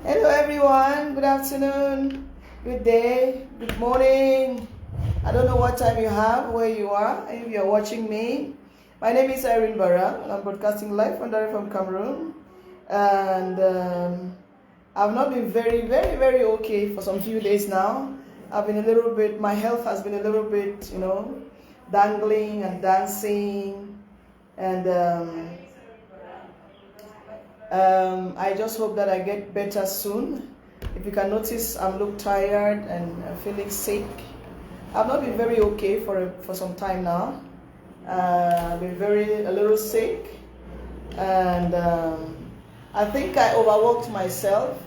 Hello everyone, good afternoon, good day, good morning. I don't know what time you have, where you are, if you're watching me. My name is Irene Barra, and I'm broadcasting live from Cameroon. And I've not been very okay for some few days now. I've been a little bit, my health has been a little bit, dangling and dancing. And I just hope that I get better soon. If you can notice, I look tired and feeling sick. I've not been very okay for some time now. I've been a little sick, and I think I overworked myself.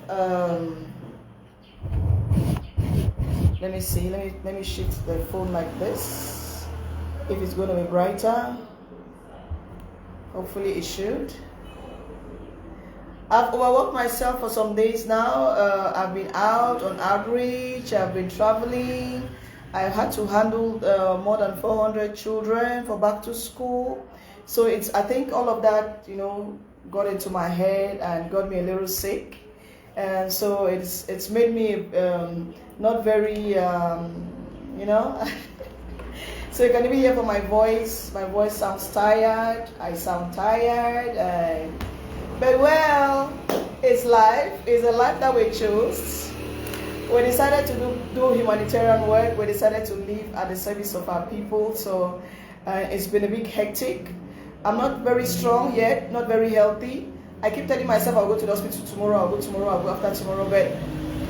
Let me see. Let me shift the phone like this. If it's going to be brighter, hopefully it should. I've overworked myself for some days now. I've been out on outreach. I've been traveling. I had to handle more than 400 children for back to school. So I think all of that, got into my head and got me a little sick. And so it's made me not very, So you can even hear from my voice. My voice sounds tired. I sound tired. But well, it's life. It's a life that we chose. We decided to do humanitarian work. We decided to live at the service of our people. So it's been a bit hectic. I'm not very strong yet, not very healthy. I keep telling myself I'll go to the hospital tomorrow, I'll go tomorrow, I'll go after tomorrow. But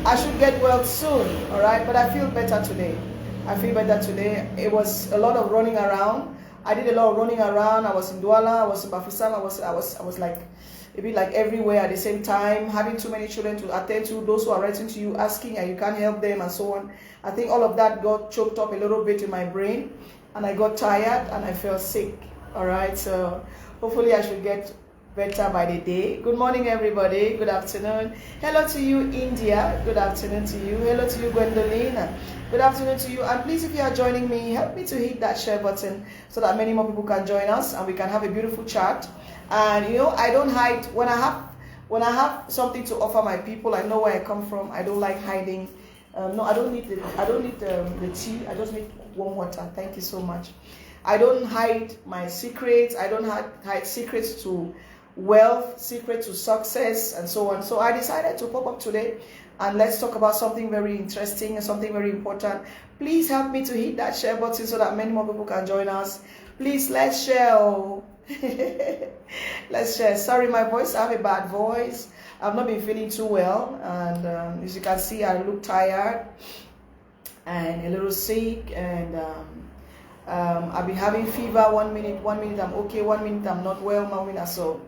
I should get well soon, all right? But I feel better today. I feel better today. It was a lot of running around. I did a lot of running around. I was in Douala, I was in Bafoussam, I was like a bit like everywhere at the same time, having too many children to attend to, those who are writing to you, asking, and you can't help them, and so on. I think all of that got choked up a little bit in my brain, and I got tired, and I felt sick, all right? So hopefully I should get better by the day. Good morning, everybody. Good afternoon. Hello to you, India. Good afternoon to you. Hello to you, Gwendolyn. Good afternoon to you. And please, if you are joining me, help me to hit that share button so that many more people can join us and we can have a beautiful chat. And I don't hide when I have something to offer my people. I know where I come from. I don't like hiding. No, I don't need the tea. I just need warm water. Thank you so much. I don't hide my secrets. I don't hide secrets to wealth, secret to success, and so on. So I decided to pop up today and let's talk about something very interesting and something very important. Please help me to hit that share button so that many more people can join us. Please, let's share. Let's share. Sorry, my voice, I have a bad voice. I've not been feeling too well, and as you can see, I look tired and a little sick, and I've been having fever. 1 minute I'm okay, 1 minute I'm not well, 1 minute. So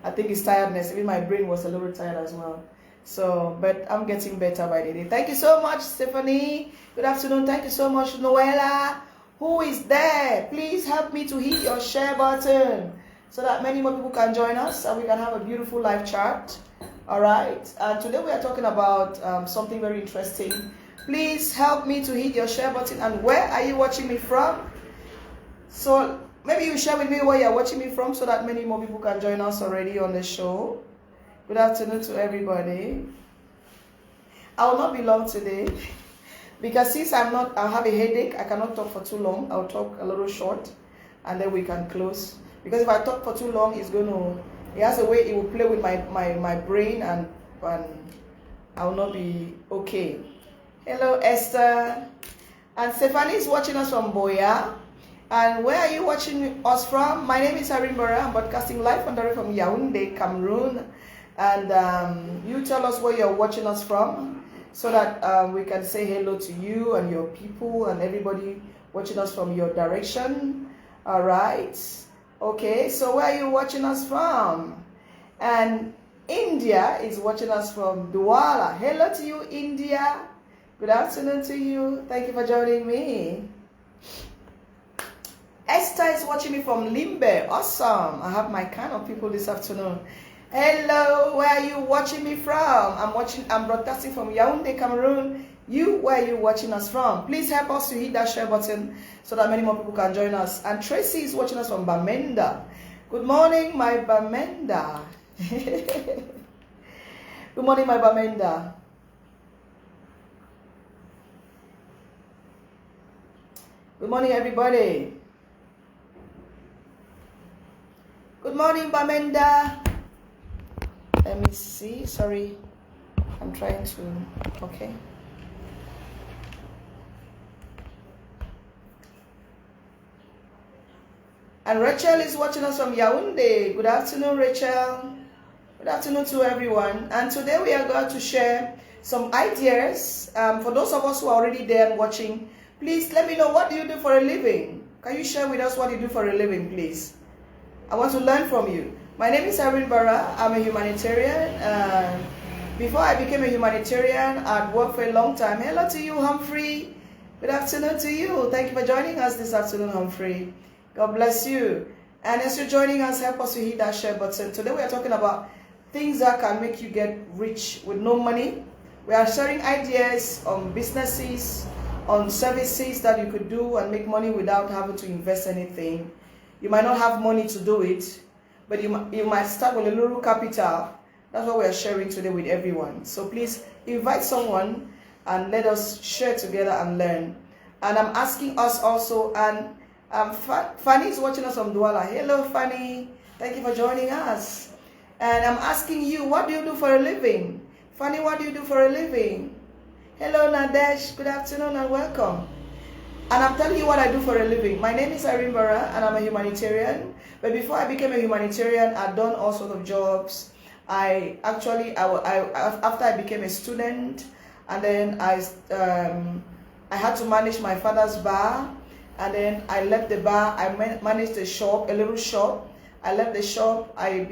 I think it's tiredness. Even my brain was a little tired as well. So, but I'm getting better by the day. Thank you so much, Stephanie. Good afternoon. Thank you so much, Noella. Who is there? Please help me to hit your share button so that many more people can join us and we can have a beautiful live chat. All right. And today we are talking about something very interesting. Please help me to hit your share button. And where are you watching me from? So maybe you share with me where you're watching me from so that many more people can join us already on the show. Good afternoon to everybody. I will not be long today because since I have a headache, I cannot talk for too long. I'll talk a little short and then we can close. Because if I talk for too long, it has a way it will play with my brain and I will not be okay. Hello, Esther. And Stephanie is watching us from Boya. And where are you watching us from? My name is Irene Barra. I'm broadcasting live from Yaoundé, Cameroon. And you tell us where you're watching us from so that we can say hello to you and your people and everybody watching us from your direction. All right. Okay, so where are you watching us from? And India is watching us from Douala. Hello to you, India. Good afternoon to you. Thank you for joining me. Esther is watching me from Limbe. Awesome. I have my kind of people this afternoon. Hello, where are you watching me from? I'm broadcasting from Yaoundé, Cameroon. Where are you watching us from? Please help us to hit that share button so that many more people can join us. And Tracy is watching us from Bamenda. Good morning, my Bamenda. Good morning, my Bamenda. Good morning, everybody. Good morning, Bamenda. Let me see. Sorry. I'm trying to. Okay. And Rachel is watching us from Yaoundé. Good afternoon, Rachel. Good afternoon to everyone. And today we are going to share some ideas. For those of us who are already there and watching, please let me know, what do you do for a living? Can you share with us what you do for a living, please? I want to learn from you. My name is Irene Barra. I'm a humanitarian. Before I became a humanitarian, I'd worked for a long time. Hello to you, Humphrey. Good afternoon to you. Thank you for joining us this afternoon, Humphrey. God bless you. And as you're joining us, help us to hit that share button. Today we are talking about things that can make you get rich with no money. We are sharing ideas on businesses, on services that you could do and make money without having to invest anything. You might not have money to do it, but you might start with a little capital. That's what we are sharing today with everyone. So please invite someone and let us share together and learn. And I'm asking us also, and Fanny is watching us from Douala. Hello, Fanny. Thank you for joining us. And I'm asking you, what do you do for a living? Fanny, what do you do for a living? Hello, Nadesh. Good afternoon and welcome. And I'm telling you what I do for a living. My name is Irene Barra, and I'm a humanitarian. But before I became a humanitarian, I'd done all sorts of jobs. After I became a student, and then I had to manage my father's bar. And then I left the bar. I managed a shop, a little shop. I left the shop. I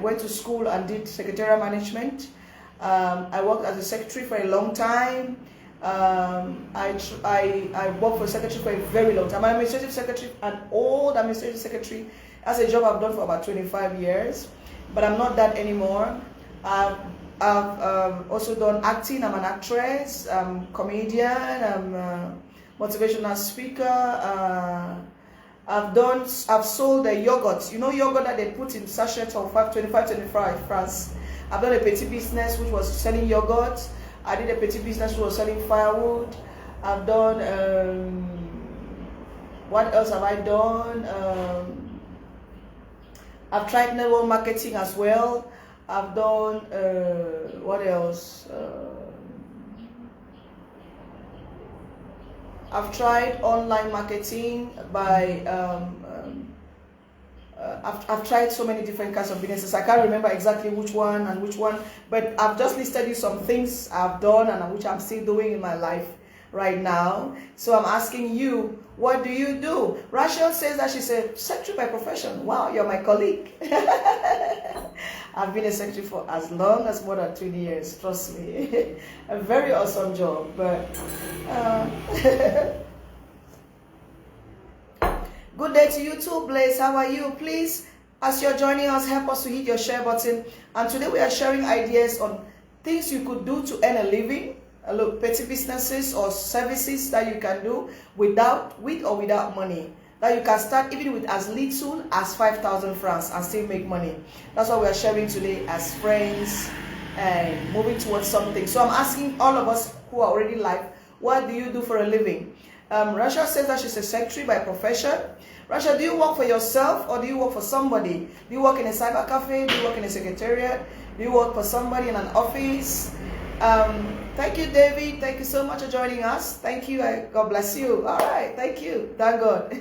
went to school and did secretarial management. I worked as a secretary for a long time. I worked for a secretary for a very long time. I'm an administrative secretary, an old administrative secretary. That's a job I've done for about 25 years, but I'm not that anymore. I've also done acting. I'm an actress, I'm comedian, I'm a motivational speaker. I've sold the yogurt. You know yogurt that they put in sachets of 25 francs. I've done a petty business which was selling yogurt. I did a petty business which was selling firewood. I've done, what else have I done? I've tried network marketing as well. I've done, what else? I've tried online marketing by, I've tried so many different kinds of businesses. I can't remember exactly which one, but I've just listed you some things I've done and which I'm still doing in my life right now. So I'm asking you, what do you do? Rachel says that she's a secretary by profession. Wow, you're my colleague. I've been a secretary for as long as more than 20 years, trust me. A very awesome job, but good day to you too, Blaze. How are you? Please, as you're joining us, help us to hit your share button. And today we are sharing ideas on things you could do to earn a living. Look, petty businesses or services that you can do with or without money. That you can start even with as little as 5,000 francs and still make money. That's what we are sharing today as friends and moving towards something. So I'm asking all of us who are already live, what do you do for a living? Rasha says that she's a secretary by profession. Rasha, do you work for yourself or do you work for somebody? Do you work in a cyber cafe? Do you work in a secretariat? Do you work for somebody in an office? Thank you, David. Thank you so much for joining us. Thank you. God bless you. All right. Thank you. Thank God.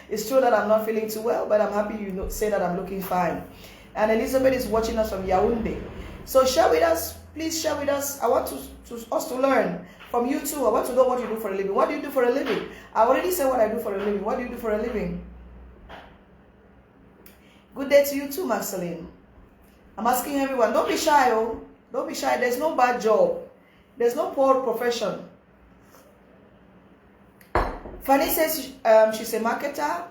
It's true that I'm not feeling too well, but I'm happy you say that I'm looking fine. And Elizabeth is watching us from Yaoundé. So share with us. Please share with us. I want us to learn from you too. I want to know what you do for a living. What do you do for a living? I already said what I do for a living. What do you do for a living? Good day to you too, Marceline. I'm asking everyone, don't be shy, oh. Don't be shy. There's no bad job. There's no poor profession. Fanny says she's a marketer.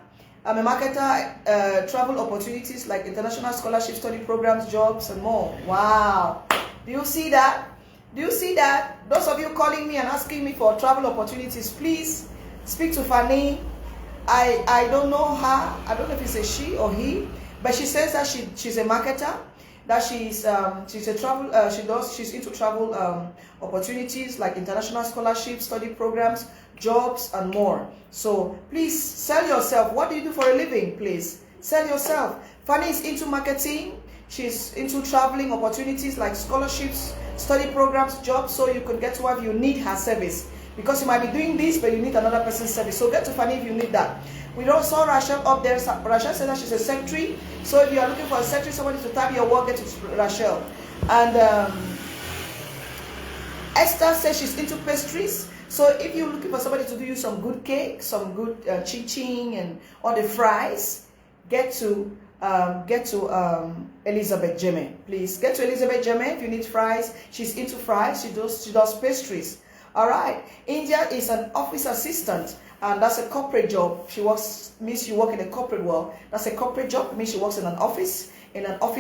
I'm a marketer, travel opportunities like international scholarship study programs, jobs, and more. Wow. Do you see that? Do you see that? Those of you calling me and asking me for travel opportunities, please speak to Fanny. I don't know her. I don't know if it's a she or he, but she says that she's a marketer. that she's a travel she's into travel opportunities like international scholarships, study programs, jobs, and more. So please sell yourself. What do you do for a living? Please sell yourself. Fanny is into marketing. She's into traveling opportunities like scholarships, study programs, jobs. So you could get to her if you need her service, because you might be doing this but you need another person's service. So get to Fanny if you need that. We also saw Rachel up there. Rachel said that she's a secretary. So if you are looking for a secretary, somebody to type your work, get to Rachel. And Esther says she's into pastries. So if you're looking for somebody to do you some good cake, some good ching-ching and all the fries, get to Elizabeth Jeme. Please get to Elizabeth Jeme if you need fries. She's into fries. She does pastries. All right. India is an office assistant, and that's a corporate job. She works, means you work in the corporate world. That's a corporate job. It means she works in an office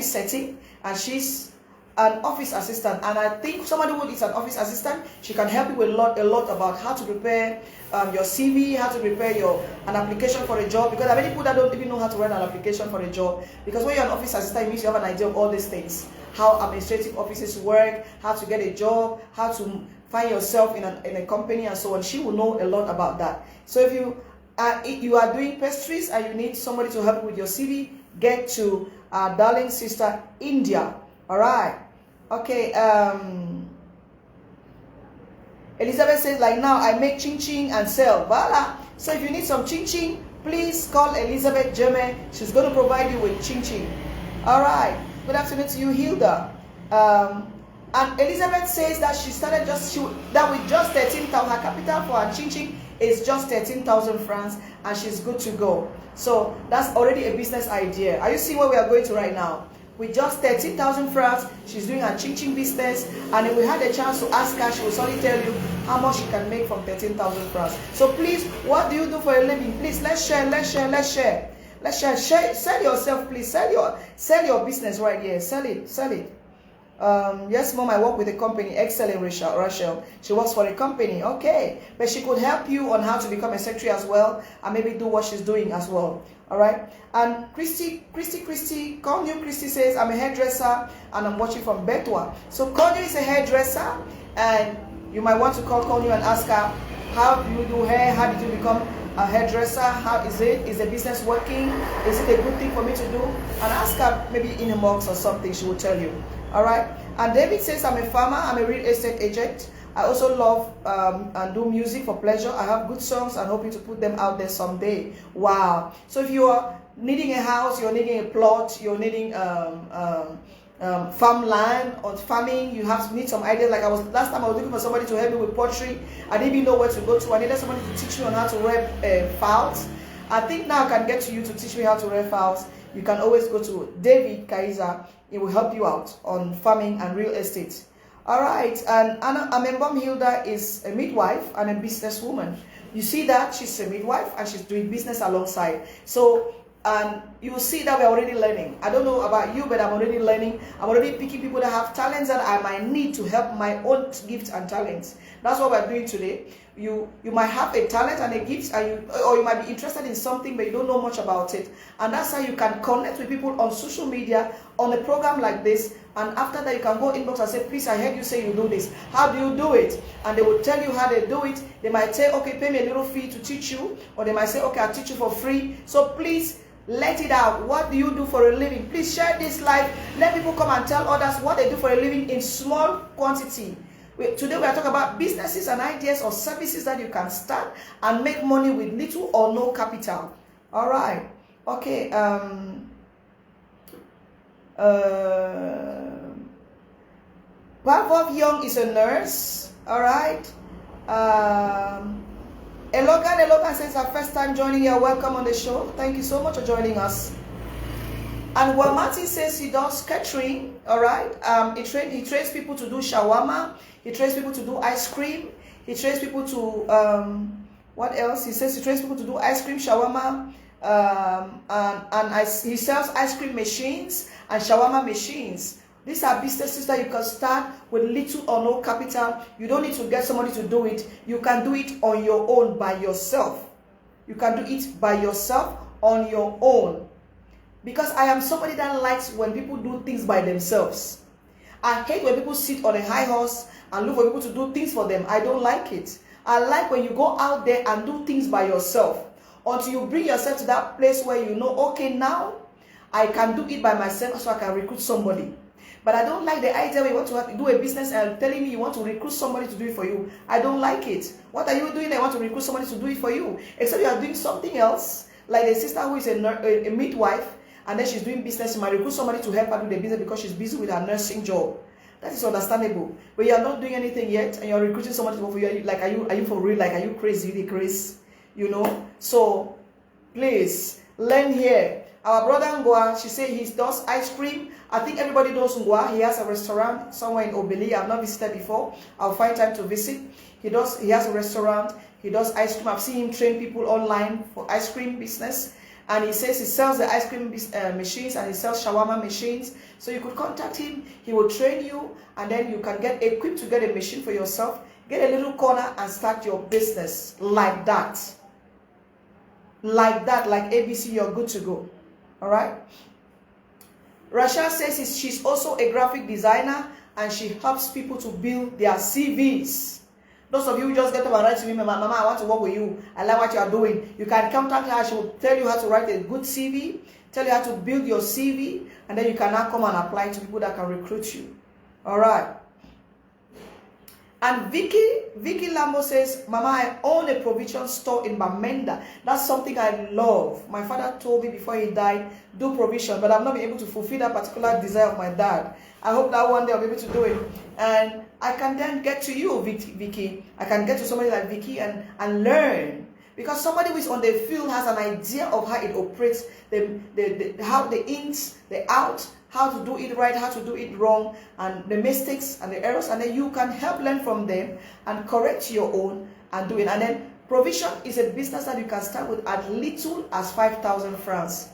setting, and she's an office assistant. And I think somebody who is an office assistant, she can help you with a lot about how to prepare your CV, how to prepare an application for a job, because there are many people that don't even know how to run an application for a job. Because when you're an office assistant, it means you have an idea of all these things, how administrative offices work, how to get a job, how to find yourself in a company, and so on. She will know a lot about that. So if you are doing pastries and you need somebody to help you with your CV, get to our darling sister India. All right. Okay. Elizabeth says, like now I make ching-ching and sell. Voila. So if you need some ching-ching, please call Elizabeth Jeme. She's going to provide you with ching-ching. All right. Good afternoon to you, Hilda. And Elizabeth says that she started that with just 13,000, her capital for her ching-ching is just 13,000 francs, and she's good to go. So that's already a business idea. Are you seeing where we are going to right now? With just 13,000 francs, she's doing her ching-ching business, and if we had a chance to ask her, she will certainly tell you how much she can make from 13,000 francs. So please, what do you do for a living? Please, let's share, let's share, let's share. Let's share. Sell yourself, please. Sell your business right here. Sell it. Sell it. Yes, Mom, I work with a company. Excellent, Rachel. She works for a company. Okay. But she could help you on how to become a secretary as well, and maybe do what she's doing as well. All right. And Christy, Conyu Christy says, I'm a hairdresser and I'm watching from Betwa. So Conyu is a hairdresser, and you might want to call Conyu and ask her, how do you do hair? How did you become a hairdresser? How is it? Is the business working? Is it a good thing for me to do? And ask her maybe in a box or something. She will tell you. All right. And David says, I'm a farmer. I'm a real estate agent. I also love and do music for pleasure. I have good songs and hoping to put them out there someday. Wow. So if you are needing a house, you're needing a plot, you're needing farmland or farming, you need some ideas. Like last time I was looking for somebody to help me with pottery. I didn't even know where to go to. I needed somebody to teach me on how to rear fowls. I think now I can get to you to teach me how to rear fowls. You can always go to David Kaiser. It will help you out on farming and real estate. All right. And Anna Amembom Hilda is a midwife and a businesswoman. You see that she's a midwife and she's doing business alongside. So, and you will see that we're already learning. I don't know about you, but I'm already learning. I'm already picking people that have talents that I might need to help my own gifts and talents. That's what we're doing today. You might have a talent and a gift, or you might be interested in something, but you don't know much about it. And that's how you can connect with people on social media, on a program like this. And after that, you can go inbox and say, please, I heard you say you do this. How do you do it? And they will tell you how they do it. They might say, okay, pay me a little fee to teach you. Or they might say, okay, I'll teach you for free. So please, let it out. What do you do for a living? Please share this live. Let people come and tell others what they do for a living in small quantity. Today we are talking about businesses and ideas or services that you can start and make money with little or no capital. All right. Okay. Pavlov Young is a nurse. All right. Elogan says her first time joining. You're welcome on the show. Thank you so much for joining us. And Wamati says he does catering. All right. He trains people to do shawarma. He trains people to do ice cream. He trains people to what else? He says he trains people to do ice cream, shawarma, he sells ice cream machines and shawarma machines. These are businesses that you can start with little or no capital. You don't need to get somebody to do it. You can do it on your own by yourself. You can do it by yourself on your own. Because I am somebody that likes when people do things by themselves. I hate when people sit on a high horse and look for people to do things for them. I don't like it. I like when you go out there and do things by yourself. Until you bring yourself to that place where you know, okay, now I can do it by myself so I can recruit somebody. But I don't like the idea where you want to do a business and telling me you want to recruit somebody to do it for you. I don't like it. What are you doing? I want to recruit somebody to do it for you. Except you are doing something else. Like the sister who is a midwife, and then she's doing business. You might recruit somebody to help her do the business because she's busy with her nursing job. That is understandable. But you are not doing anything yet, and you're recruiting somebody to work for you. Like, are you for real? Like, are you crazy? Really crazy? You know? So, please, learn here. Our brother Ngwa, she said he does ice cream. I think everybody knows Ngwa. He has a restaurant somewhere in Obeli. I've not visited before. I'll find time to visit. He has a restaurant. He does ice cream. I've seen him train people online for ice cream business. And he says he sells the ice cream machines and he sells shawarma machines. So you could contact him. He will train you, and then you can get equipped to get a machine for yourself. Get a little corner and start your business like that. Like that, like ABC, you're good to go. All right. Rachel says she's also a graphic designer and she helps people to build their CVs. Those of you who just get up and write to me, Mama, I want to work with you. I like what you are doing. You can contact her. She will tell you how to write a good CV, tell you how to build your CV, and then you can now come and apply to people that can recruit you. All right. And Vicky Lambo says, Mama, I own a provision store in Bamenda. That's something I love. My father told me before he died, do provision, but I've not been able to fulfill that particular desire of my dad. I hope that one day I'll be able to do it. And I can then get to you, Vicky. I can get to somebody like Vicky and learn. Because somebody who is on the field has an idea of how it operates, how the ins, the out, how to do it right, how to do it wrong, and the mistakes and the errors, and then you can help learn from them and correct your own and do it. And then provision is a business that you can start with as little as 5,000 francs.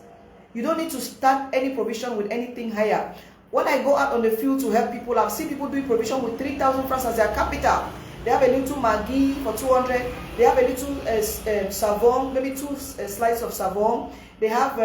You don't need to start any provision with anything higher. When I go out on the field to help people, I've seen people doing provision with 3,000 francs as their capital. They have a little Maggi for 200. They have a little savon, maybe 2 slices of savon. They have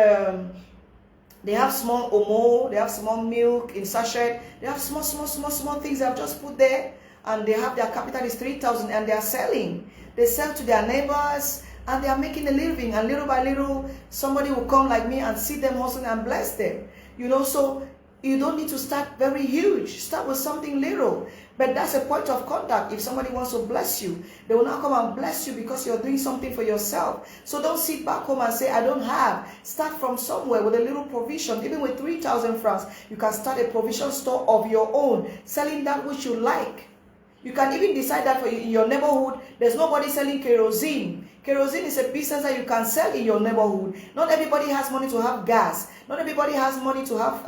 small omo, they have small milk in sachet. They have small things they have just put there, and they have their capital is 3,000, and they are selling. They sell to their neighbors, and they are making a living. And little by little, somebody will come like me and see them hustling and bless them. You know, so you don't need to start very huge. Start with something little. But that's a point of contact. If somebody wants to bless you, they will not come and bless you because you're doing something for yourself. So don't sit back home and say, I don't have. Start from somewhere with a little provision. Even with 3,000 francs, you can start a provision store of your own, selling that which you like. You can even decide that in your neighborhood, there's nobody selling kerosene. Kerosene is a business that you can sell in your neighborhood. Not everybody has money to have gas. Not everybody has money to have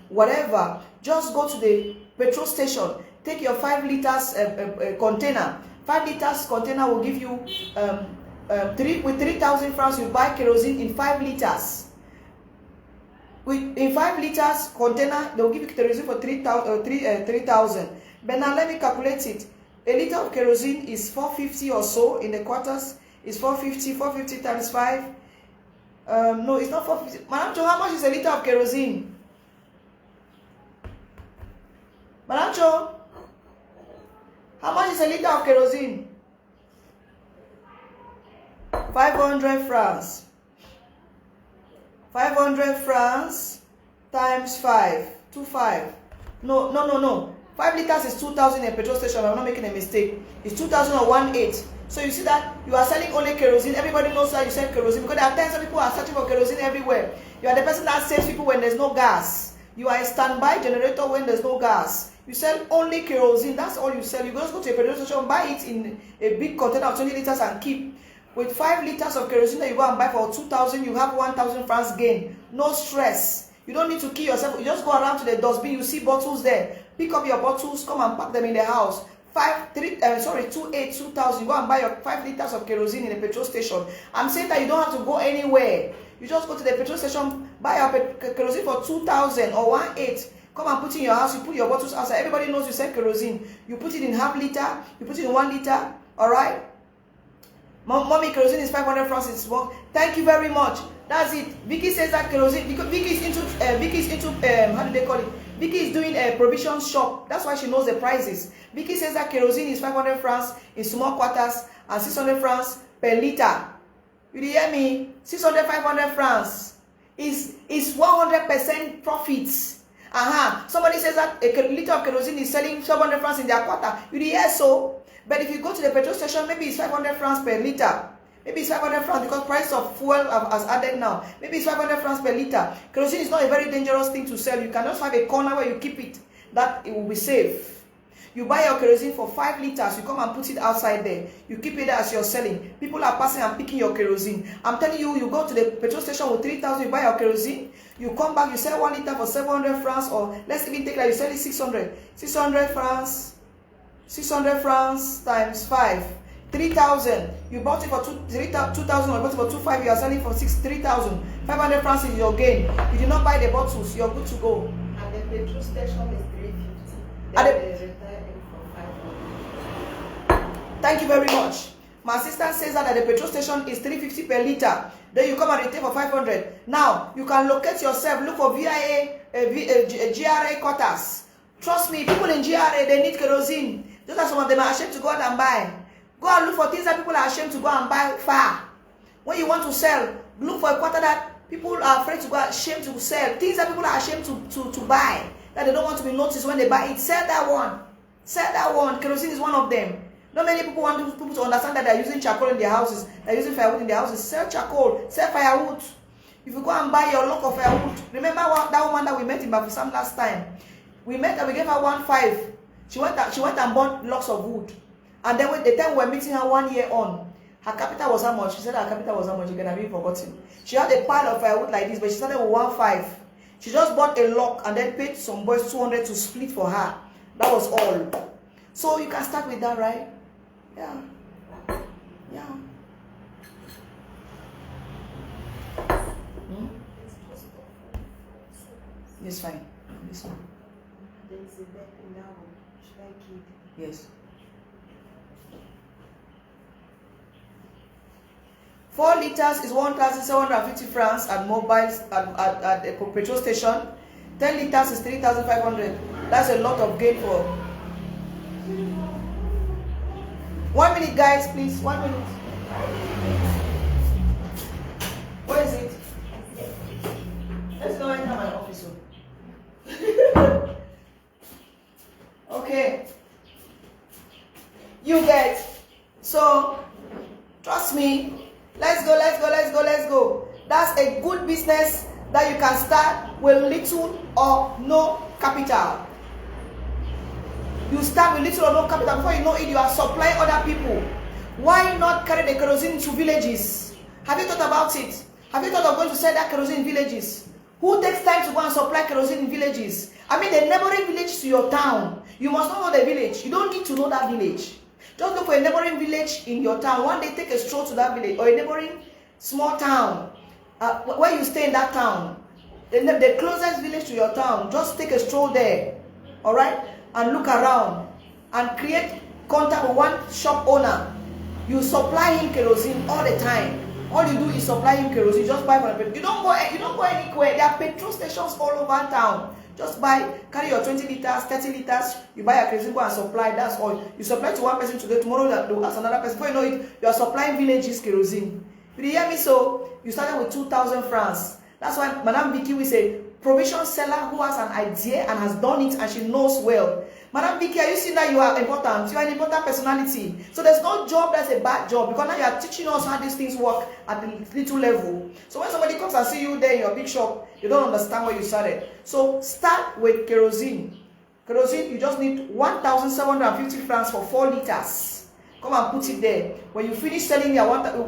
whatever. Just go to the petrol station. Take your 5 liters container. 5 liters container will give you with 3,000 francs. You buy kerosene in 5 liters. In 5 liters container, they will give you kerosene for 3,000. But now let me calculate it. A liter of kerosene is 450 or so in the quarters. It's 450 times 5. No, it's not 450. Madam Cho, how much is a liter of kerosene? Madam Cho, how much is a liter of kerosene? 500 francs. 500 francs times 5. 25. No. 5 liters is 2,000 in a petrol station. I'm not making a mistake. It's 2,018. So you see that you are selling only kerosene. Everybody knows that you sell kerosene because there are times people are searching for kerosene everywhere. You are the person that saves people when there's no gas. You are a standby generator when there's no gas. You sell only kerosene. That's all you sell. You just go to a petrol station, buy it in a big container of 20 liters and keep. With 5 liters of kerosene that you go and buy for 2,000, you have 1,000 francs gain. No stress. You don't need to kill yourself. You just go around to the dustbin. You see bottles there. Pick up your bottles. Come and pack them in the house. 2,000. You go and buy your 5 liters of kerosene in a petrol station. I'm saying that you don't have to go anywhere. You just go to the petrol station, buy your kerosene for 2,000 or 1,800. Come and put it in your house. You put your bottles outside. Everybody knows you sell kerosene. You put it in half liter. You put it in 1 liter. All right. Mommy, kerosene is 500 francs. It's one. Thank you very much. That's it. Vicky says that kerosene, because Vicky is into how do they call it? Vicky is doing a provision shop. That's why she knows the prices. Vicky says that kerosene is 500 francs in small quarters and 600 francs per liter. You hear me? 600, 500 francs is 100% profits. Somebody says that a liter of kerosene is selling 700 francs in their quarter. You hear so? But if you go to the petrol station, maybe it's 500 francs per liter. Maybe it's 500 francs because price of fuel has added now. Maybe it's 500 francs per liter. Kerosene is not a very dangerous thing to sell. You can just have a corner where you keep it. That it will be safe. You buy your kerosene for 5 liters. You come and put it outside there. You keep it there as you're selling. People are passing and picking your kerosene. I'm telling you, you go to the petrol station with 3,000. You buy your kerosene. You come back. You sell 1 liter for 700 francs, or let's even take like you sell it 600. 600 francs. 600 francs times 5. 3,000. You bought it for 2,000 or bought it for 2,500. You are selling for 3,000. 500 francs is your gain. You did not buy the bottles. You're good to go. And the petrol station is 350. Thank you very much. My assistant says that at the petrol station is 350 per liter. Then you come and retain for 500. Now you can locate yourself. Look for GRA quarters. Trust me, people in GRA, they need kerosene. Those are some of them are ashamed to go out and buy. Go and look for things that people are ashamed to go and buy far. When you want to sell, look for a quarter that people are afraid to go, ashamed to sell. Things that people are ashamed to buy, that they don't want to be noticed when they buy it. Sell that one. Sell that one. Kerosene is one of them. Not many people want people to understand that they're using charcoal in their houses. They're using firewood in their houses. Sell charcoal. Sell firewood. If you go and buy your lock of firewood, remember that woman that we met in Bafusam last time? We met and we gave her 1.5. She went and bought lots of wood. And then when the time we were meeting her 1 year on, her capital was how much? She said her capital was how much? You can have it forgotten. She had a pile of firewood like this, but she started with 1.5. She just bought a lock and then paid some boys 200 to split for her. That was all. So you can start with that, right? Yeah. Yeah. It's fine. This one. There is a bed in that one. Should I keep it? Yes. 4 liters is 1,750 francs at mobiles at a petrol station. 10 liters is 3,500. That's a lot of gain for. 1 minute, guys, please. 1 minute. Where is it? Let's go enter my office. Okay. You get. So, trust me. Let's go, let's go, let's go, let's go. That's a good business that you can start with little or no capital. You start with little or no capital. Before you know it, you are supplying other people. Why not carry the kerosene to villages? Have you thought about it? Have you thought of going to sell that kerosene in villages? Who takes time to go and supply kerosene in villages? I mean, the neighboring village to your town. You must not know the village. You don't need to know that village. Just look for a neighboring village in your town. One day take a stroll to that village, or a neighboring small town where you stay in that town. The closest village to your town. Just take a stroll there. Alright? And look around. And create contact with one shop owner. You supply him kerosene all the time. All you do is supply him kerosene. You just buy from the petrol. You don't go anywhere. There are petrol stations all over town. Just buy, carry your 20 liters, 30 liters, you buy a kerosene, go and supply, that's all. You supply to one person today, tomorrow you ask another person. Before you know it, you are supplying villages kerosene. Did you hear me? So, you started with 2,000 francs. That's why Madame Vicky will say, provision seller who has an idea and has done it and she knows well. Madame Vicky, are you seeing that you are important? You are an important personality. So there's no job that's a bad job, because now you are teaching us how these things work at the little level. So when somebody comes and see you there in your big shop, you don't understand where you started. So start with kerosene. Kerosene, you just need 1,750 francs for 4 liters. Come and put it there. When you finish selling your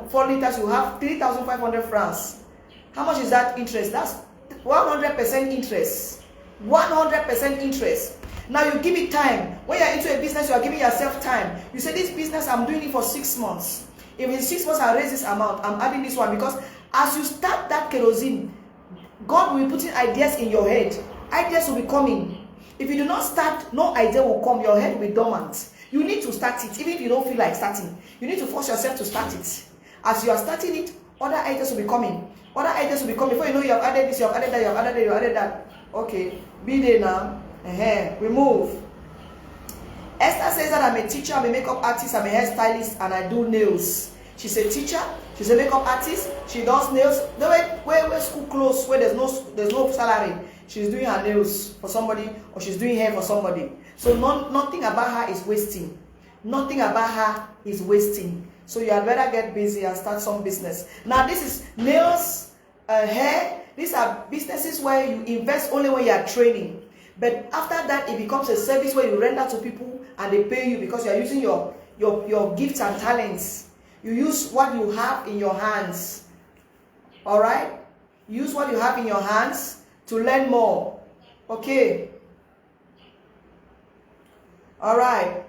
4 liters, you have 3,500 francs. How much is that interest? That's 100% interest. 100% interest. Now you give it time. When you're into a business, you are giving yourself time. You say, this business, I'm doing it for 6 months. If in 6 months I raise this amount, I'm adding this one. Because as you start that kerosene, God will be putting ideas in your head. Ideas will be coming. If you do not start, no idea will come. Your head will be dormant. You need to start it. Even if you don't feel like starting, you need to force yourself to start it. As you are starting it, Other items will be coming. Other items will be coming. Before you know, you have added this, you have added that, you have added that, you have added that. Okay, be there now. We move. Esther says that I'm a teacher, I'm a makeup artist, I'm a hairstylist, and I do nails. She's a teacher, she's a makeup artist, she does nails. No, where school close, where there's no salary, she's doing her nails for somebody, or she's doing hair for somebody. So nothing about her is wasting. Nothing about her is wasting. So you had better get busy and start some business. Now this is nails, hair. These are businesses where you invest only when you are training. But after that, it becomes a service where you render to people and they pay you because you are using your gifts and talents. You use what you have in your hands. All right? Use what you have in your hands to learn more. Okay? All right.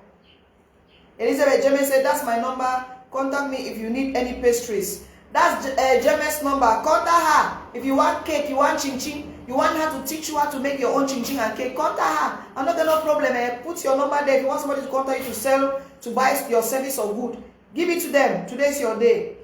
Elizabeth Jeme said, that's my number. Contact me if you need any pastries. That's Jeme's number. Contact her. If you want cake, you want chin-chin, you want her to teach you how to make your own chin-chin and cake, contact her. I'm not no problem. Put your number there. If you want somebody to contact you to sell, to buy your service or good, give it to them. Today's your day.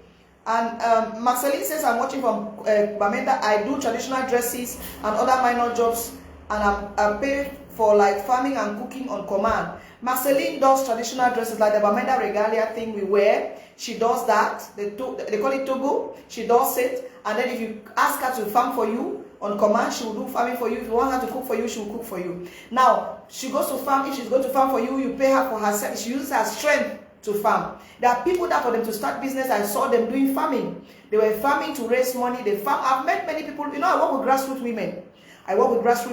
And Marceline says, I'm watching from Bamenda. I do traditional dresses and other minor jobs, and I'm paid for like farming and cooking on command. Marceline does traditional dresses like the Bamenda regalia thing we wear. She does that. They call it Togo. She does it. And then if you ask her to farm for you on command, she will do farming for you. If you want her to cook for you, she will cook for you. Now, she goes to farm. If she's going to farm for you, you pay her for herself. She uses her strength to farm. There are people that for them to start business, I saw them doing farming. They were farming to raise money. They farm. I've met many people. You know, I work with grassroots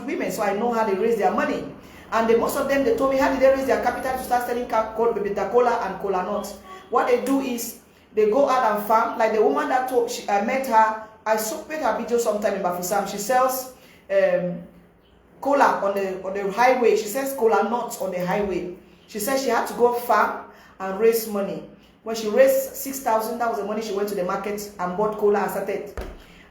women. So I know how they raise their money. And most of them, they told me, how did they raise their capital to start selling cola and cola nuts? What they do is, they go out and farm. Like the woman that I met her, I made her video sometime in Bafusam. She sells cola on the highway. She sells cola nuts on the highway. She said she had to go farm and raise money. When she raised 6,000, that was the money she went to the market and bought cola and started.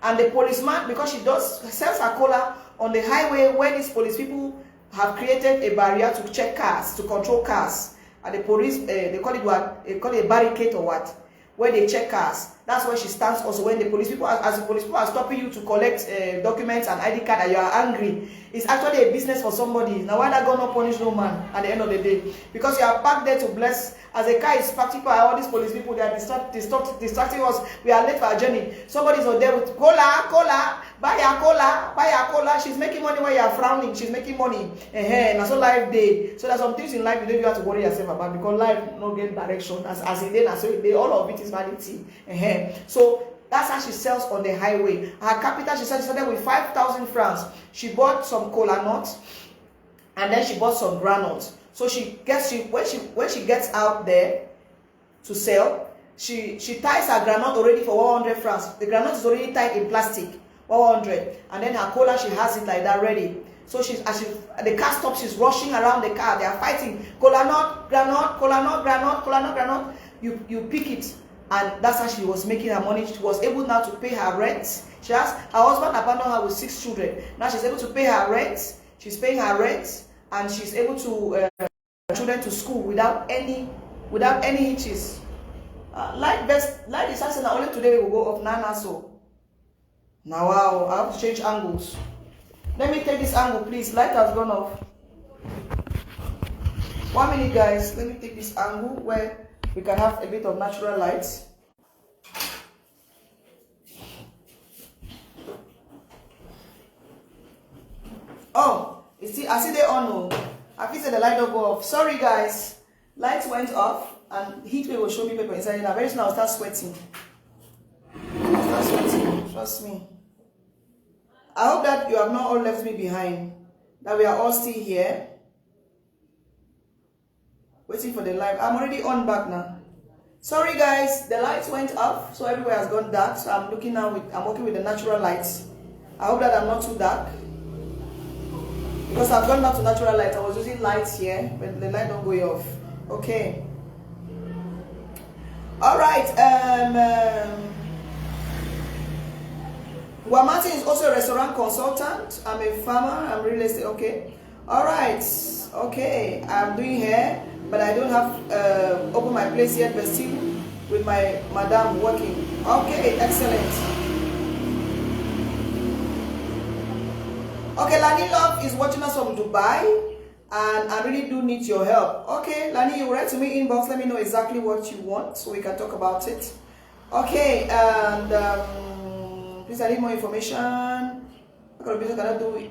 And the policeman, because she sells her cola on the highway where these police people have created a barrier to check cars, to control cars. And the police, they call it what? They call it a barricade or what? Where they check cars. That's where she stands also when the police people, as the police people are stopping you to collect documents and ID card and you are angry. It's actually a business for somebody. Now why that God not punish no man at the end of the day? Because you are parked there to bless. As a car is parked, all these police people, they are distracting us. We are late for our journey. Somebody's out there with cola, buy a cola. She's making money while you are frowning. She's making money. And so life day. So there's some things in life you don't have to worry yourself about because life no get direction. As it is, so it is, all of it is vanity. So that's how she sells on the highway. Her capital, she said, she started with 5,000 francs. She bought some cola nuts, and then she bought some granules. So when she gets out there to sell, she ties her granite already for 100 francs. The granite is already tied in plastic, 100, and then her cola, she has it like that ready. So the car stops, she's rushing around the car. They are fighting. Cola nut, granite, cola nut, granite, cola nut, granite. You pick it. And that's how she was making her money. She was able now to pay her rent. Her husband abandoned her with 6 children. Now she's able to pay her rent. She's paying her rent, and she's able to children to school without any hitches. Light is actually only today we will go off Nana. So now wow, I have to change angles. Let me take this angle, please. Light has gone off. 1 minute, guys. Let me take this angle where we can have a bit of natural light. Oh, I see they on. I feel the light don't go off. Sorry, guys. Light went off and heat wave will show me paper inside. Now very soon I'll start sweating. Trust me. I hope that you have not all left me behind. That we are all still here. Waiting for the light. I'm already on back now. Sorry guys, the lights went off, so everywhere has gone dark. So I'm looking now I'm working with the natural lights. I hope that I'm not too dark. Because I've gone back to natural light. I was using lights here, but the light don't go off. Okay. Alright. Martin is also a restaurant consultant. I'm a farmer. I'm real estate. Okay. Alright. Okay. I'm doing hair. But I don't have open my place yet, but still with my madam working. Okay, excellent. Okay, Lani Love is watching us from Dubai, and I really do need your help. Okay, Lani, you write to me inbox. Let me know exactly what you want so we can talk about it. Okay, and please, I need more information. What kind of business can I do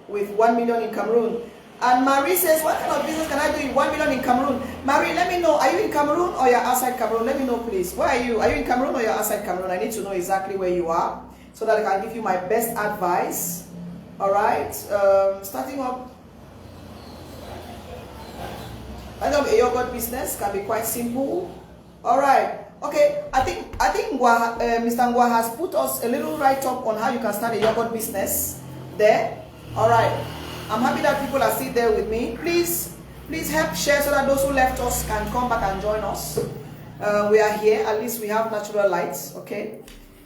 with 1 million in Cameroon? And Marie says, what kind of business can I do with 1 million in Cameroon? Marie, let me know. Are you in Cameroon or you're outside Cameroon? Let me know, please. Where are you? Are you in Cameroon or you're outside Cameroon? I need to know exactly where you are so that I can give you my best advice. All right. Starting up a yogurt business can be quite simple. All right. Okay. I think Mr. Ngwa has put us a little write-up on how you can start a yogurt business there. All right. I'm happy that people are still there with me. Please help share so that those who left us can come back and join us. We are here. At least we have natural lights. Okay.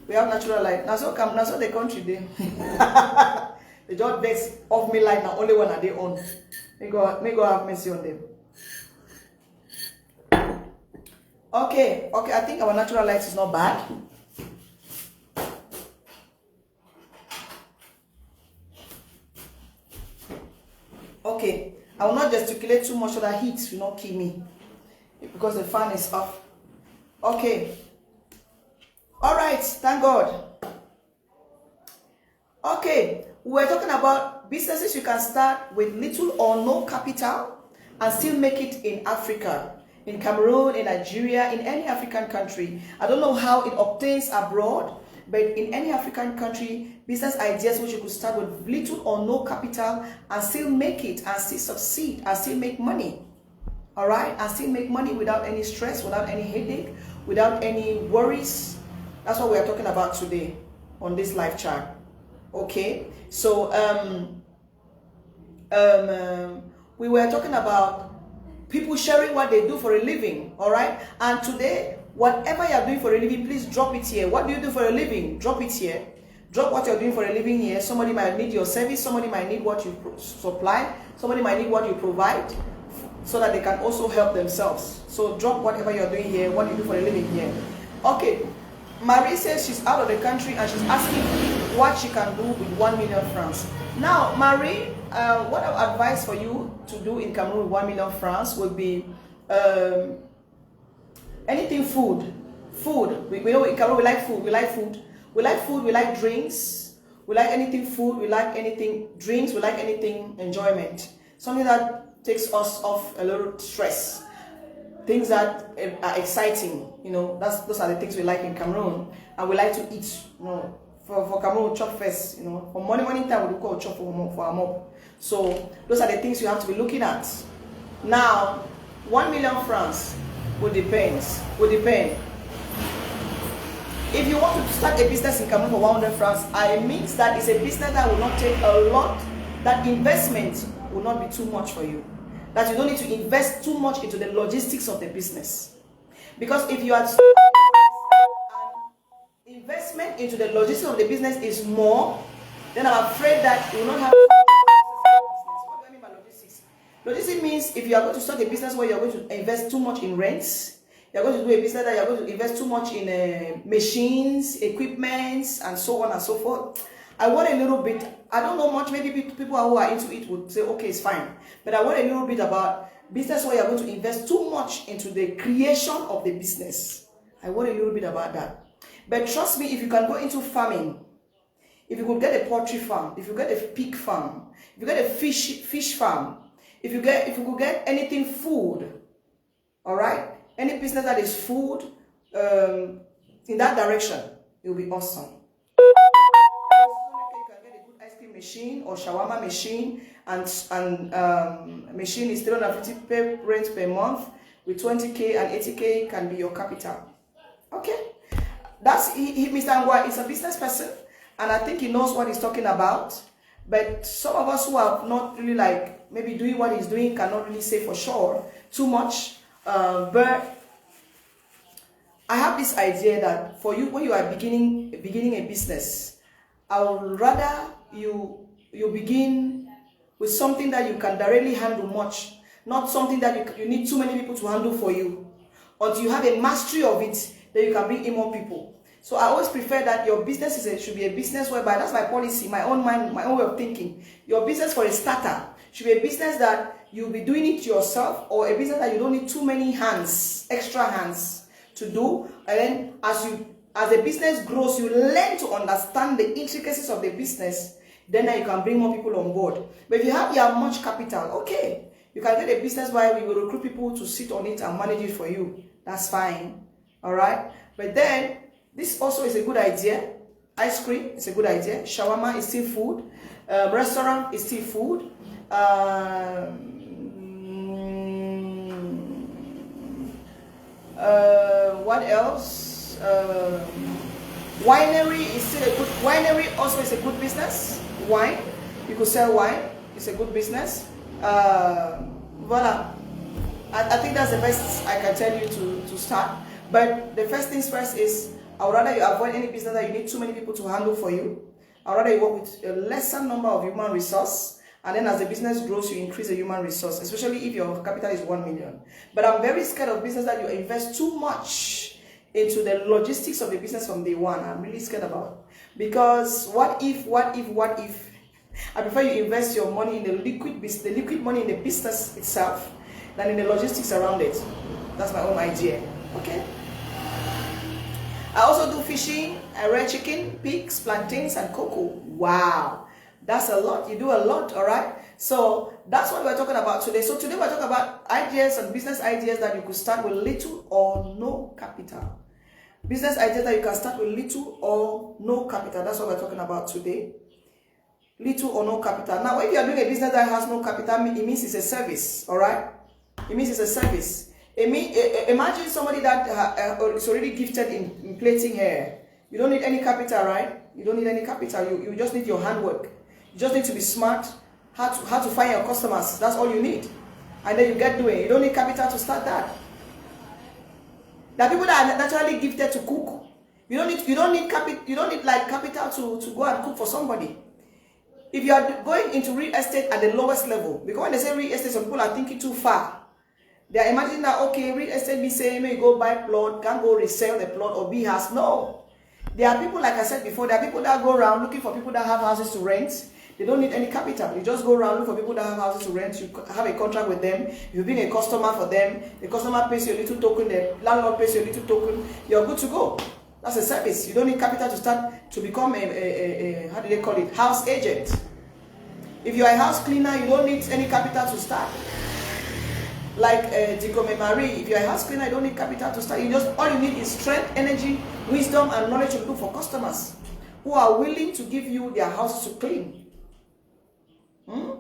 We have natural light. Now so the country there. They just base off me light now. Only one are they on. May God have mercy on them. Okay, I think our natural light is not bad. Okay, I will not gesticulate too much so that heat will not kill me because the fan is off. Okay. All right, thank God. Okay, we're talking about businesses you can start with little or no capital and still make it in Africa. In Cameroon, in Nigeria, in any African country. I don't know how it obtains abroad, but in any African country, business ideas which you could start with little or no capital and still make it, and still succeed, and still make money. All right? And still make money without any stress, without any headache, without any worries. That's what we are talking about today on this live chat. Okay? So, we were talking about people sharing what they do for a living, all right? And today, whatever you're doing for a living, please drop it here. What do you do for a living? Drop it here. Drop what you're doing for a living here. Somebody might need your service. Somebody might need what you supply. Somebody might need what you provide so that they can also help themselves. So drop whatever you're doing here, what you do for a living here. Okay. Marie says she's out of the country and she's asking what she can do with 1 million francs. Now, Marie, what I would advise for you to do in Cameroon with 1 million francs would be anything food. Food. We know in Cameroon we like food. We like food. We like food. We like drinks. We like anything food. We like anything drinks. We like anything enjoyment. Something that takes us off a little stress. Things that are exciting, you know, those are the things we like in Cameroon, and we like to eat, you know. For Cameroon, chop first, you know. For morning time, we call chop for our mob. So those are the things you have to be looking at. Now, 1 million francs would depend. If you want to start a business in Cameroon for 100 francs, it means that it's a business that will not take a lot. That investment will not be too much for you. That you don't need to invest too much into the logistics of the business. Because if you are investment into the logistics of the business is more, then I'm afraid that you will not have business. What do I mean by logistics? Logistics means if you are going to start a business where you're going to invest too much in rents, you're going to do a business that you're going to invest too much in machines, equipments, and so on and so forth. I want a little bit, I don't know much, maybe people who are into it would say, okay, it's fine. But I want a little bit about business where you're going to invest too much into the creation of the business. I want a little bit about that. But trust me, if you can go into farming, if you could get a poultry farm, if you get a pig farm, if you get a fish farm, if you could get anything food, all right? Any business that is food, in that direction, it will be awesome. You can get a good ice cream machine or shawarma machine, and machine is 350 rent per month with 20K, and 80K can be your capital. Okay, that's Mr. Ngwa is a business person, and I think he knows what he's talking about. But some of us who are not really like maybe doing what he's doing cannot really say for sure too much. But I have this idea that for you, when you are beginning a business, I would rather you begin with something that you can directly handle much, not something that you need too many people to handle for you. Until you have a mastery of it, then you can bring in more people. So I always prefer that your business should be a business whereby, that's my policy, my own mind, my own way of thinking. Your business for a starter should be a business that you'll be doing it yourself, or a business that you don't need too many hands, extra hands to do. And then as the business grows, you learn to understand the intricacies of the business. Then you can bring more people on board. But if you have much capital, okay, you can get a business where we will recruit people to sit on it and manage it for you. That's fine. All right. But then this also is a good idea. Ice cream is a good idea. Shawarma is still food. Restaurant is still food. What else? Winery is still a good. Winery also is a good business. Wine, you could sell wine. It's a good business. Voila. I think that's the best I can tell you to start. But the first things first is, I would rather you avoid any business that you need too many people to handle for you. I would rather you work with a lesser number of human resource, and then as the business grows, you increase the human resource, especially if your capital is 1 million. But I'm very scared of business that you invest too much into the logistics of the business from day one. I'm really scared about it. Because what if? I prefer you invest your money in the liquid money in the business itself than in the logistics around it. That's my own idea. Okay. I also do fishing, red chicken, pigs, plantains, and cocoa. Wow, that's a lot. You do a lot, all right? So that's what we're talking about today. So today we're talking about ideas and business ideas that you could start with little or no capital. Business ideas that you can start with little or no capital. That's what we're talking about today. Little or no capital. Now, if you are doing a business that has no capital, it means it's a service, all right? It means it's a service. Imagine somebody that is already gifted in plaiting hair. You don't need any capital, right? You don't need any capital. You just need your handwork. You just need to be smart. How to find your customers. That's all you need. And then you get doing. You don't need capital to start that. There are people that are naturally gifted to cook. You don't need capital to go and cook for somebody. If you are going into real estate at the lowest level, because when they say real estate, some people are thinking too far. They are imagining that, okay, real estate be saying, may go buy plot, can't go resell the plot or be house. No. There are people, like I said before, there are people that go around looking for people that have houses to rent. They don't need any capital. You just go around looking for people that have houses to rent. You have a contract with them. You've been a customer for them. The customer pays you a little token. The landlord pays you a little token. You're good to go. That's a service. You don't need capital to start to become a how do they call it? House agent. If you're a house cleaner, you don't need any capital to start. Like Dikome Marie, if you're a house cleaner, you don't need capital to start. All you need is strength, energy, wisdom, and knowledge to look for customers who are willing to give you their houses to clean.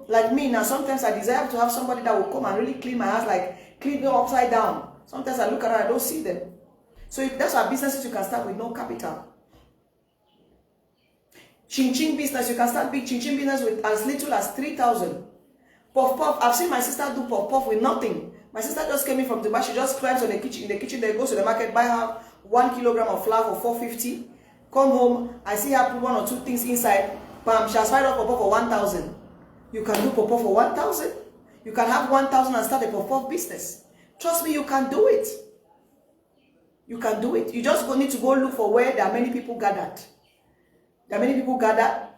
Like me now, sometimes I desire to have somebody that will come and really clean my house, like clean me upside down. Sometimes I look around, I don't see them. So that's why businesses you can start with no capital. Chin-chin business, you can start big chin-chin business with as little as 3,000. Puff-puff, I've seen my sister do puff-puff with nothing. My sister just came in from Dubai. She just climbs on the kitchen. In the kitchen, then goes to the market, buy her 1 kilogram of flour for 450. Come home, I see her put 1 or 2 things inside. Bam, she has fried up puff-puff for 1,000. You can do puff-puff for 1,000. You can have 1,000 and start a puff-puff business. Trust me, you can do it. You can do it. You just need to go look for where there are many people gathered. There are many people gathered.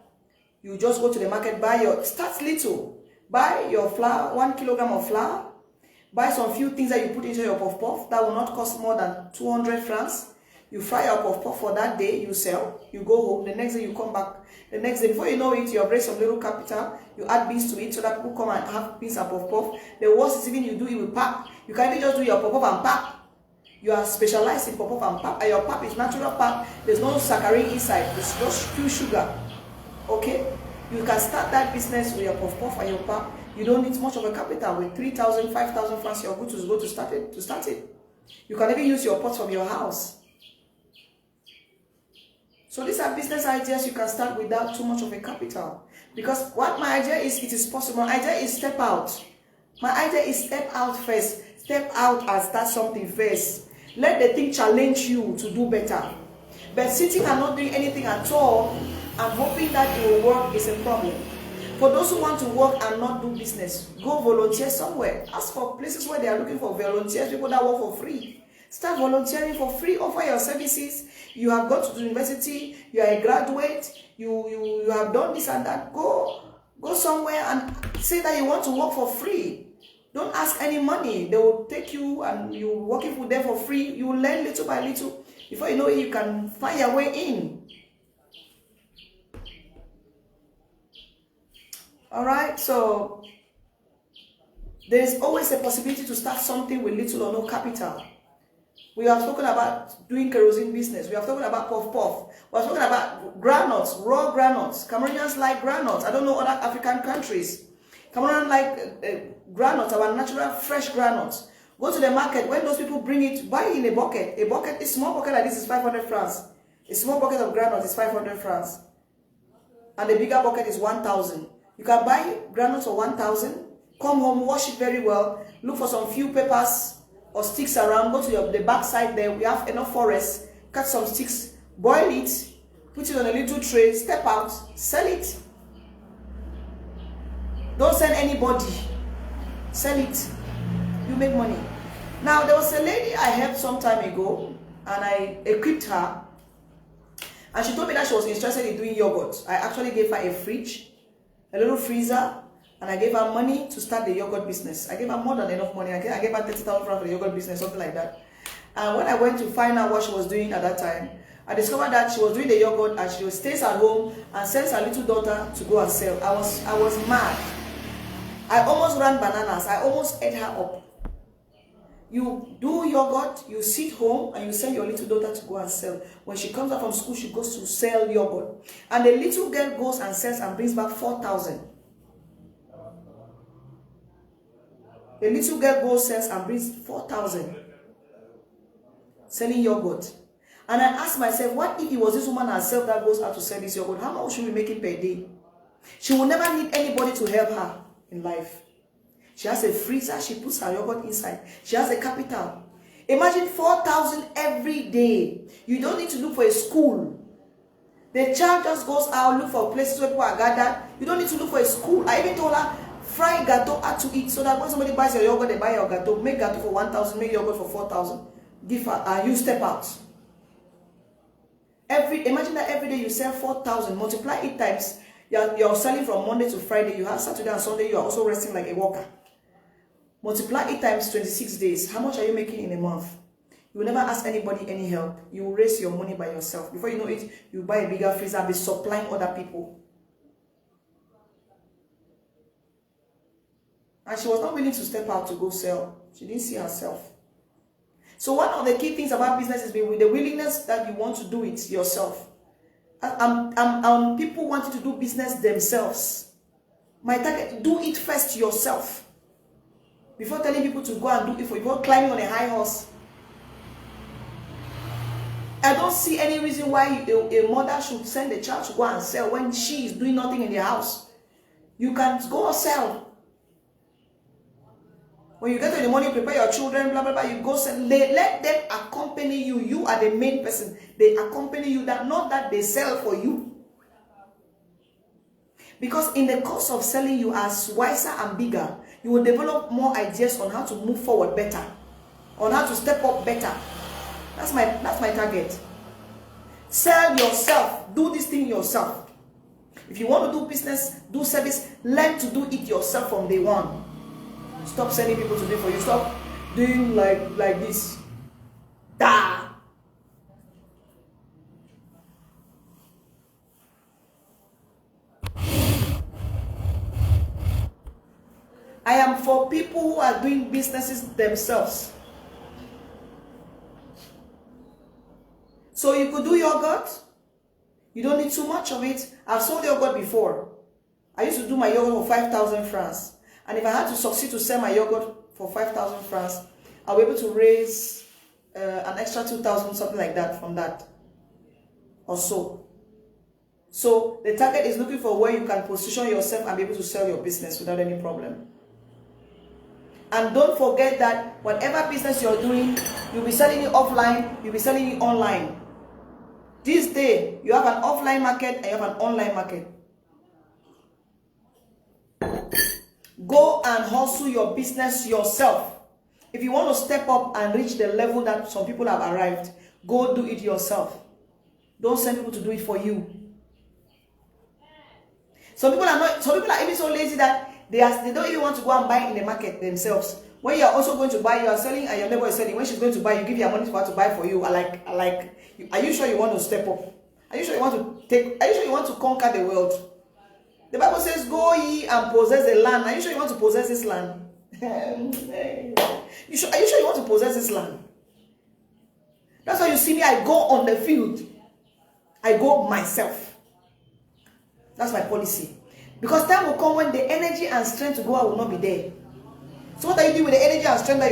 You just go to the market, start little. Buy your flour, 1 kilogram of flour. Buy some few things that you put into your puff-puff. That will not cost more than 200 francs. You fry your puff-puff for that day, you sell. You go home. The next day you come back. The next day, before you know it, you have raised some little capital. You add beans to it so that people come and have beans and puff-puff. The worst is even you do it with pap. You can't even just do your puff-puff and pap. You are specialized in puff-puff and pap. And your pap is natural pap. There's no saccharin inside. It's just pure sugar. Okay? You can start that business with your puff-puff and your pap. You don't need much of a capital. With 3,000, 5,000 francs, you're good to go to start it. You can even use your pots from your house. So these are business ideas you can start without too much of a capital. Because what my idea is, it is possible. My idea is step out. My idea is step out first. Step out and start something first. Let the thing challenge you to do better. But sitting and not doing anything at all and hoping that it will work is a problem. For those who want to work and not do business, go volunteer somewhere. Ask for places where they are looking for volunteers, people that work for free. Start volunteering for free, offer your services. You have gone to university, you are a graduate, you have done this and that. Go somewhere and say that you want to work for free. Don't ask any money. They will take you and you working for them for free. You will learn little by little. Before you know it, you can find your way in. All right, so there's always a possibility to start something with little or no capital. We have spoken about doing kerosene business. We have spoken about puff. We have spoken about granules, raw granules. Cameroonians like granules. I don't know other African countries. Cameroonians like granules, our natural fresh granules. Go to the market. When those people bring it, buy it in a bucket. A bucket, a small bucket like this is 500 francs. A small bucket of granules is 500 francs. And the bigger bucket is 1,000. You can buy granules for 1,000. Come home, wash it very well. Look for some few papers or sticks around. Go to the back side there. We have enough forest. Cut some sticks. Boil it. Put it on a little tray. Step out. Sell it. Don't sell anybody. Sell it. You make money. Now, there was a lady I helped some time ago, and I equipped her. And she told me that she was interested in doing yogurt. I actually gave her a fridge, a little freezer, and I gave her money to start the yogurt business. I gave her more than enough money. I gave her 30,000 francs for the yogurt business, something like that. And when I went to find out what she was doing at that time, I discovered that she was doing the yogurt and she stays at home and sends her little daughter to go and sell. I was mad. I almost ran bananas. I almost ate her up. You do yogurt, you sit home, and you send your little daughter to go and sell. When she comes out from school, she goes to sell yogurt. And the little girl goes and sells and brings back 4,000. The little girl goes, sells and brings 4,000. Selling yogurt. And I asked myself, what if it was this woman herself that goes out to sell this yogurt? How much should we make it per day? She will never need anybody to help her in life. She has a freezer, she puts her yogurt inside. She has a capital. Imagine 4,000 every day. You don't need to look for a school. The child just goes out, look for places where people are gathered. You don't need to look for a school. I even told her, fry gâteau, add to it, so that when somebody buys your yogurt, they buy your gâteau. Make gâteau for 1,000, make yogurt for 4,000. Give her, and you step out. Imagine that every day you sell 4,000. Multiply it times. You're selling from Monday to Friday. You have Saturday and Sunday. You are also resting like a worker. Multiply it times 26 days. How much are you making in a month? You will never ask anybody any help. You will raise your money by yourself. Before you know it, you buy a bigger freezer and be supplying other people. And she was not willing to step out to go sell. She didn't see herself. So one of the key things about business is with the willingness that you want to do it yourself. People want you to do business themselves. My target, do it first yourself. Before telling people to go and do it for you, before climbing on a high horse. I don't see any reason why a mother should send a child to go and sell when she is doing nothing in the house. You can go and sell. When you get in the morning, prepare your children, blah, blah, blah, you go sell. Let them accompany you. You are the main person. They accompany you, not that they sell for you. Because in the course of selling, you are wiser and bigger. You will develop more ideas on how to move forward better, on how to step up better. That's my target. Sell yourself. Do this thing yourself. If you want to do business, do service, learn to do it yourself from day one. Stop sending people to do it for you. Stop doing like this. Da. I am for people who are doing businesses themselves. So you could do yogurt. You don't need too much of it. I've sold yogurt before. I used to do my yogurt for 5,000 francs. And if I had to succeed to sell my yogurt for 5,000 francs, I'll be able to raise an extra 2,000, something like that from that. Or so. So the target is looking for where you can position yourself and be able to sell your business without any problem. And don't forget that whatever business you're doing, you'll be selling it offline, you'll be selling it online. This day, you have an offline market and you have an online market. Go and hustle your business yourself. If you want to step up and reach the level that some people have arrived, go do it yourself. Don't send people to do it for you. Some people are even so lazy that they don't even want to go and buy in the market themselves. When you are also going to buy, you are selling and your neighbor is selling. When she's going to buy, you give your money for her to buy for you. Are you sure you want to step up? Are you sure you want to conquer the world? The Bible says, go ye and possess the land. Are you sure you want to possess this land? Are you sure you want to possess this land? That's why you see me, I go on the field. I go myself. That's my policy. Because time will come when the energy and strength to go out will not be there. So what are you doing with the energy and strength that